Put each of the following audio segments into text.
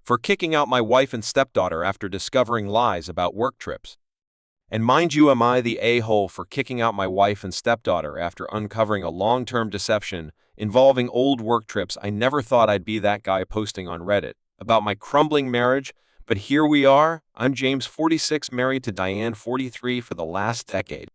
for kicking out my wife and stepdaughter after discovering lies about work trips. And mind you, am I the a-hole for kicking out my wife and stepdaughter after uncovering a long-term deception involving old work trips? I never thought I'd be that guy posting on Reddit about my crumbling marriage, but here we are. I'm James, 46, married to Diane, 43, for the last decade.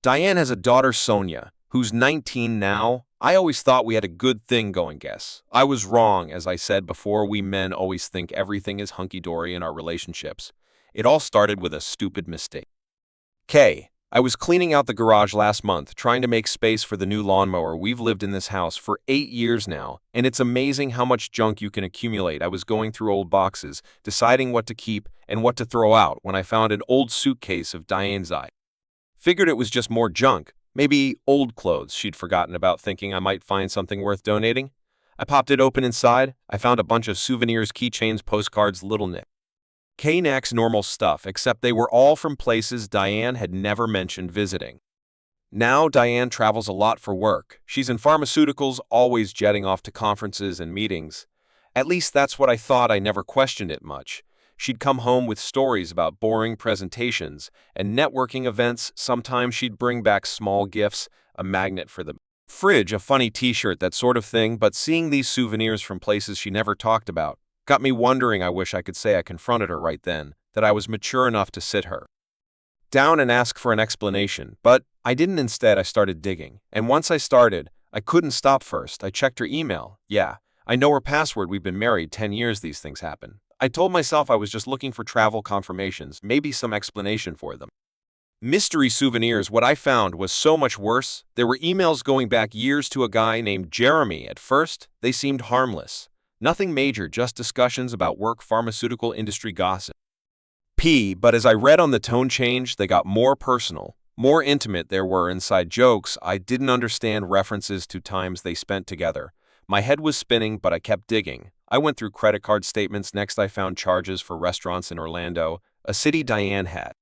Diane has a daughter, Sonia, who's 19 now. I always thought we had a good thing going, guess. I was wrong, as I said before. We men always think everything is hunky-dory in our relationships. It all started with a stupid mistake. I was cleaning out the garage last month, trying to make space for the new lawnmower. We've lived in this house for 8 years now, and it's amazing how much junk you can accumulate. I was going through old boxes, deciding what to keep and what to throw out, when I found an old suitcase of Diane's. I figured it was just more junk, maybe old clothes she'd forgotten about, thinking I might find something worth donating. I popped it open. Inside, I found a bunch of souvenirs, keychains, postcards, little knickknacks, normal stuff, except they were all from places Diane had never mentioned visiting. Now Diane travels a lot for work. She's in pharmaceuticals, always jetting off to conferences and meetings. At least that's what I thought. I never questioned it much. She'd come home with stories about boring presentations and networking events. Sometimes she'd bring back small gifts, a magnet for the fridge, a funny t-shirt, that sort of thing. But seeing these souvenirs from places she never talked about got me wondering. I wish I could say I confronted her right then, that I was mature enough to sit her down and ask for an explanation, but I didn't. Instead, I started digging, and once I started, I couldn't stop. First, I checked her email. Yeah, I know her password. We've been married 10 years. These things happen. I told myself I was just looking for travel confirmations, maybe some explanation for them. Mystery souvenirs. What I found was so much worse. There were emails going back years to a guy named Jeremy. At first, they seemed harmless. Nothing major, just discussions about work, pharmaceutical industry gossip. But as I read on, the tone changed. They got more personal, more intimate. There were inside jokes I didn't understand, references to times they spent together. My head was spinning, but I kept digging. I went through credit card statements. Next, I found charges for restaurants in Orlando, a city Diane had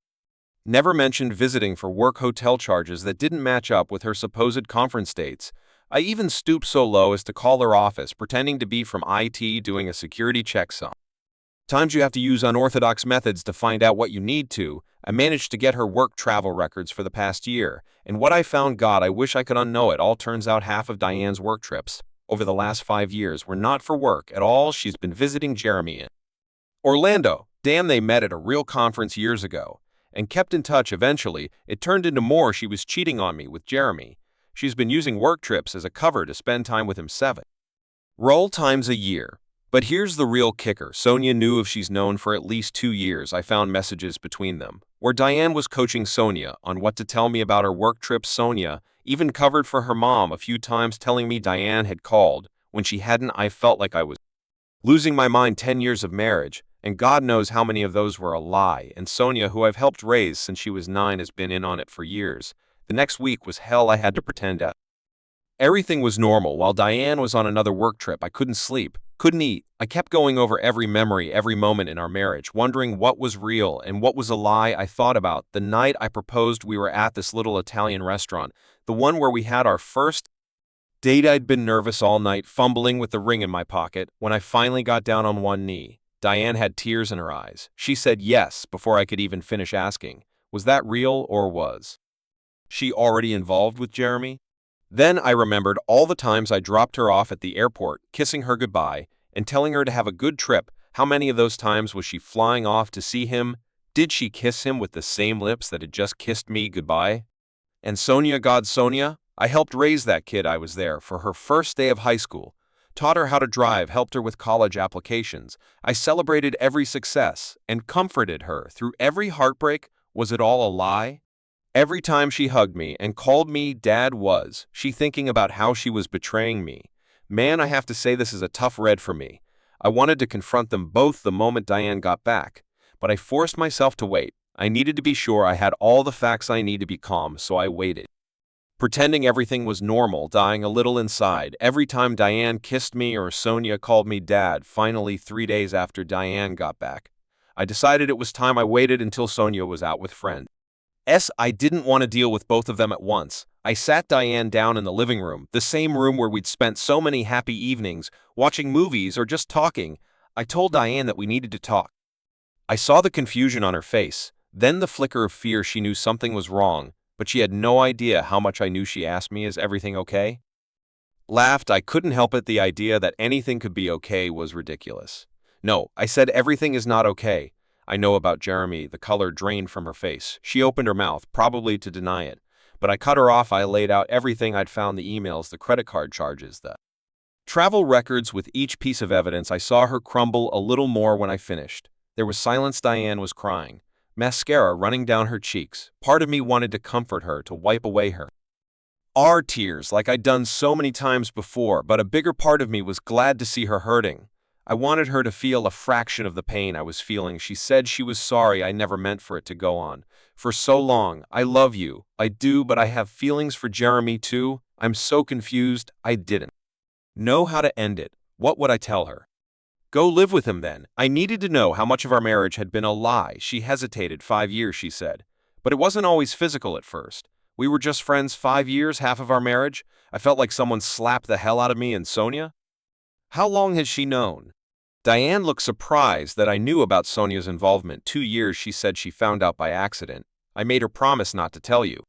never mentioned visiting for work, hotel charges that didn't match up with her supposed conference dates. I even stooped so low as to call her office, pretending to be from IT, doing a security check. Sometimes you have to use unorthodox methods to find out what you need to. I managed to get her work travel records for the past year, and what I found, God, I wish I could unknow it all. Turns out half of Diane's work trips over the last 5 years were not for work at all. She's been visiting Jeremy in Orlando. Damn, they met at a real conference years ago and kept in touch. Eventually, it turned into more. She was cheating on me with Jeremy. She's been using work trips as a cover to spend time with him 7 times a year. But here's the real kicker. Sonia knew of. She's known for at least 2 years. I found messages between them where Diane was coaching Sonia on what to tell me about her work trips. Sonia even covered for her mom a few times, telling me Diane had called when she hadn't. I felt like I was losing my mind. 10 years of marriage, and God knows how many of those were a lie. And Sonia, who I've helped raise since she was 9, has been in on it for years. The next week was hell. I had to pretend everything was normal while Diane was on another work trip. I couldn't sleep, couldn't eat. I kept going over every memory, every moment in our marriage, wondering what was real and what was a lie. I thought about the night I proposed. We were at this little Italian restaurant, the one where we had our first date. I'd been nervous all night, fumbling with the ring in my pocket. When I finally got down on one knee, Diane had tears in her eyes. She said yes before I could even finish asking, was that real, or was she already involved with Jeremy? Then I remembered all the times I dropped her off at the airport, kissing her goodbye and telling her to have a good trip. How many of those times was she flying off to see him? Did she kiss him with the same lips that had just kissed me goodbye? And Sonia, God, Sonia, I helped raise that kid. I was there for her first day of high school, taught her how to drive, helped her with college applications. I celebrated every success and comforted her through every heartbreak. Was it all a lie? Every time she hugged me and called me Dad, was she thinking about how she was betraying me? Man, I have to say, this is a tough read for me. I wanted to confront them both the moment Diane got back, but I forced myself to wait. I needed to be sure I had all the facts I need to be calm, so I waited, pretending everything was normal, dying a little inside every time Diane kissed me or Sonia called me Dad. Finally, 3 days after Diane got back, I decided it was time. I waited until Sonia was out with friends. I didn't want to deal with both of them at once. I sat Diane down in the living room, the same room where we'd spent so many happy evenings, watching movies or just talking. I told Diane that we needed to talk. I saw the confusion on her face, then the flicker of fear. She knew something was wrong, but she had no idea how much I knew. She asked me, "Is everything okay?" Laughed. I couldn't help it. The idea that anything could be okay was ridiculous. "No," I said, "everything is not okay. I know about Jeremy." The color drained from her face. She opened her mouth, probably to deny it. But I cut her off. I laid out everything I'd found, the emails, the credit card charges, the travel records. With each piece of evidence, I saw her crumble a little more when I finished. There was silence. Diane was crying, mascara running down her cheeks. Part of me wanted to comfort her, to wipe away her tears like I'd done so many times before, but a bigger part of me was glad to see her hurting. I wanted her to feel a fraction of the pain I was feeling. She said she was sorry. I never meant for it to go on for so long. "I love you. I do, but I have feelings for Jeremy too. I'm so confused." I didn't know how to end it. What would I tell her? Go live with him then. I needed to know how much of our marriage had been a lie. She hesitated. 5 years, she said. But it wasn't always physical at first. We were just friends. 5 years, half of our marriage. I felt like someone slapped the hell out of me and Sonia. How long has she known? Diane looked surprised that I knew about Sonia's involvement. 2 years, she said. She found out by accident. I made her promise not to tell you.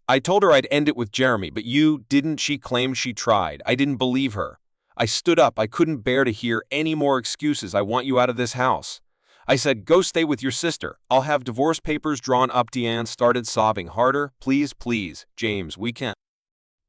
I told her I'd end it with Jeremy, but you didn't. She claimed she tried. I didn't believe her. I stood up. I couldn't bear to hear any more excuses. "I want you out of this house." I said, "Go stay with your sister. I'll have divorce papers drawn up." Diane started sobbing harder. "Please, please, James, we can't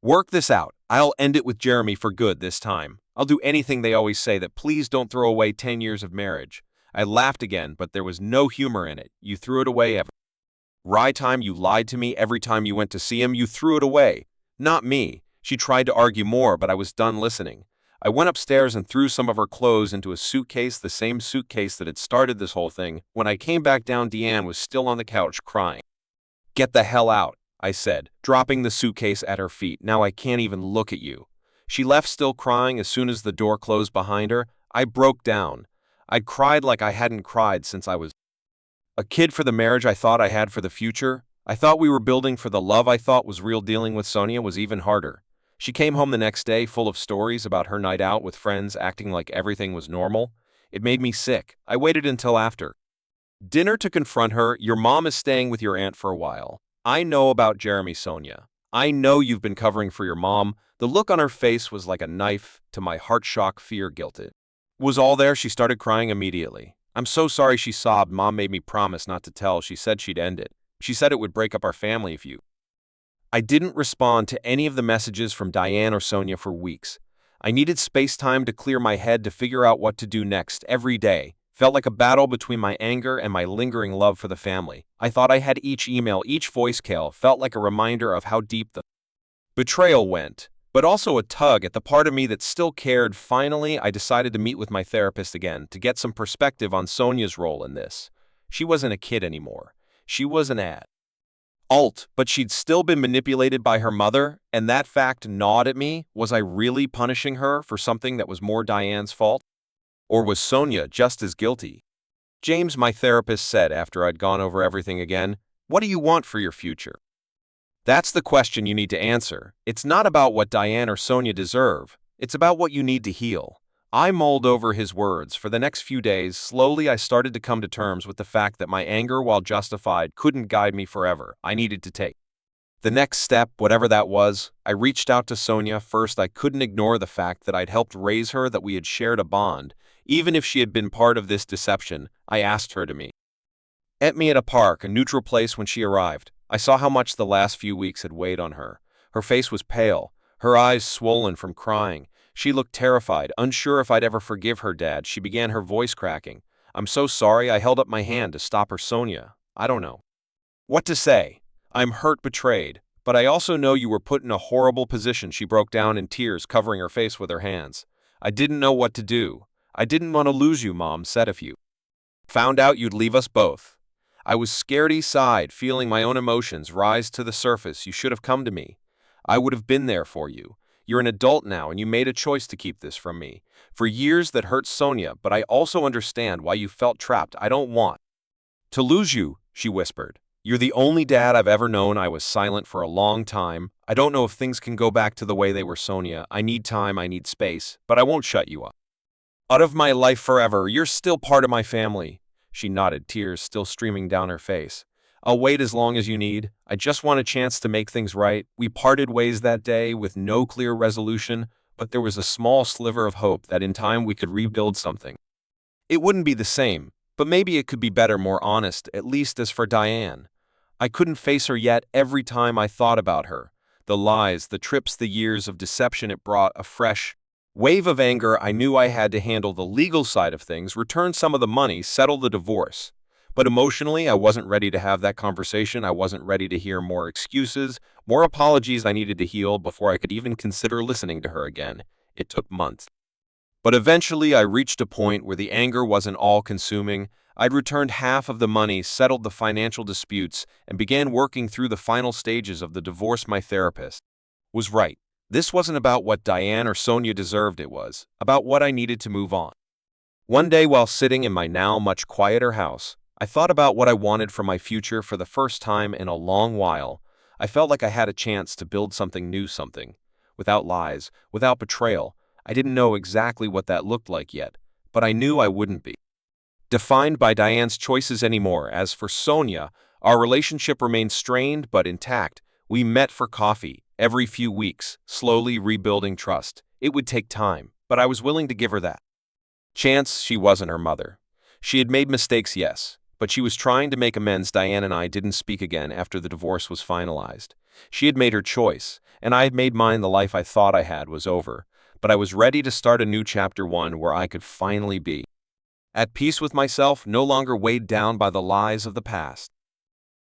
work this out. I'll end it with Jeremy for good this time. I'll do anything they always say, that please don't throw away 10 years of marriage." I laughed again, but there was no humor in it. "You threw it away every time you lied to me. Every time you went to see him, you threw it away." "Not me." She tried to argue more, but I was done listening. I went upstairs and threw some of her clothes into a suitcase, the same suitcase that had started this whole thing. When I came back down, Deanne was still on the couch crying. "Get the hell out," I said, dropping the suitcase at her feet. "Now I can't even look at you." She left, still crying. As soon as the door closed behind her, I broke down. I'd cried like I hadn't cried since I was a kid, for the marriage I thought I had, for the future I thought we were building, for the love I thought was real. Dealing with Sonia was even harder. She came home the next day full of stories about her night out with friends, acting like everything was normal. It made me sick. I waited until after dinner to confront her. "Your mom is staying with your aunt for a while. I know about Jeremy, Sonia. I know you've been covering for your mom." The look on her face was like a knife to my heart. Shock, fear, guilt. It was all there. She started crying immediately. "I'm so sorry," she sobbed. "Mom made me promise not to tell. She said she'd end it. She said it would break up our family if you..." I didn't respond to any of the messages from Diane or Sonia for weeks. I needed space time to clear my head, to figure out what to do next. Every day felt like a battle between my anger and my lingering love for the family. I thought I had. Each email, each voice call felt like a reminder of how deep the betrayal went, but also a tug at the part of me that still cared. Finally, I decided to meet with my therapist again to get some perspective on Sonia's role in this. She wasn't a kid anymore. She was an adult, but she'd still been manipulated by her mother, and that fact gnawed at me. Was I really punishing her for something that was more Diane's fault? Or was Sonia just as guilty? "James," my therapist said after I'd gone over everything again, "what do you want for your future?" That's the question you need to answer. It's not about what Diane or Sonia deserve. It's about what you need to heal. I mulled over his words for the next few days. Slowly, I started to come to terms with the fact that my anger, while justified, couldn't guide me forever. I needed to take the next step, whatever that was. I reached out to Sonia. First, I couldn't ignore the fact that I'd helped raise her, that we had shared a bond. Even if she had been part of this deception, I asked her to meet me at a park, a neutral place. When she arrived, I saw how much the last few weeks had weighed on her. Her face was pale, her eyes swollen from crying. She looked terrified, unsure if I'd ever forgive her dad. She began, her voice cracking. "I'm so sorry." I held up my hand to stop her. "Sonia, I don't know what to say. I'm hurt, betrayed, but I also know you were put in a horrible position." She broke down in tears, covering her face with her hands. "I didn't know what to do. I didn't want to lose you," Mom said. "If you found out, you'd leave us both." I was scared. He sighed, feeling my own emotions rise to the surface. "You should have come to me. I would have been there for you. You're an adult now, and you made a choice to keep this from me. For years that hurt, Sonia, but I also understand why you felt trapped. I don't want to lose you," she whispered. "You're the only dad I've ever known." I was silent for a long time. "I don't know if things can go back to the way they were, Sonia. I need time, I need space, but I won't shut you up. Out of my life forever. You're still part of my family. She nodded, tears still streaming down her face. I'll wait as long as you need. I just want a chance to make things right. We parted ways that day with no clear resolution, but there was a small sliver of hope that in time we could rebuild something. It wouldn't be the same, but maybe it could be better, more honest, at least as for Diane. I couldn't face her yet. Every time I thought about her. The lies, the trips, the years of deception, it brought a fresh wave of anger. I knew I had to handle the legal side of things, return some of the money, settle the divorce. But emotionally, I wasn't ready to have that conversation. I wasn't ready to hear more excuses, more apologies. I needed to heal before I could even consider listening to her again. It took months. But eventually, I reached a point where the anger wasn't all-consuming. I'd returned half of the money, settled the financial disputes, and began working through the final stages of the divorce. My therapist was right. This wasn't about what Diane or Sonia deserved. It was about what I needed to move on. One day, while sitting in my now much quieter house, I thought about what I wanted for my future. For the first time in a long while, I felt like I had a chance to build something new, something without lies, without betrayal. I didn't know exactly what that looked like yet, but I knew I wouldn't be defined by Diane's choices anymore. As for Sonia, our relationship remained strained but intact. We met for coffee every few weeks, slowly rebuilding trust. It would take time, but I was willing to give her that chance. She wasn't her mother. She had made mistakes, yes, but she was trying to make amends. Diane and I didn't speak again after the divorce was finalized. She had made her choice, and I had made mine. The life I thought I had was over, but I was ready to start a new chapter, one where I could finally be at peace with myself, no longer weighed down by the lies of the past.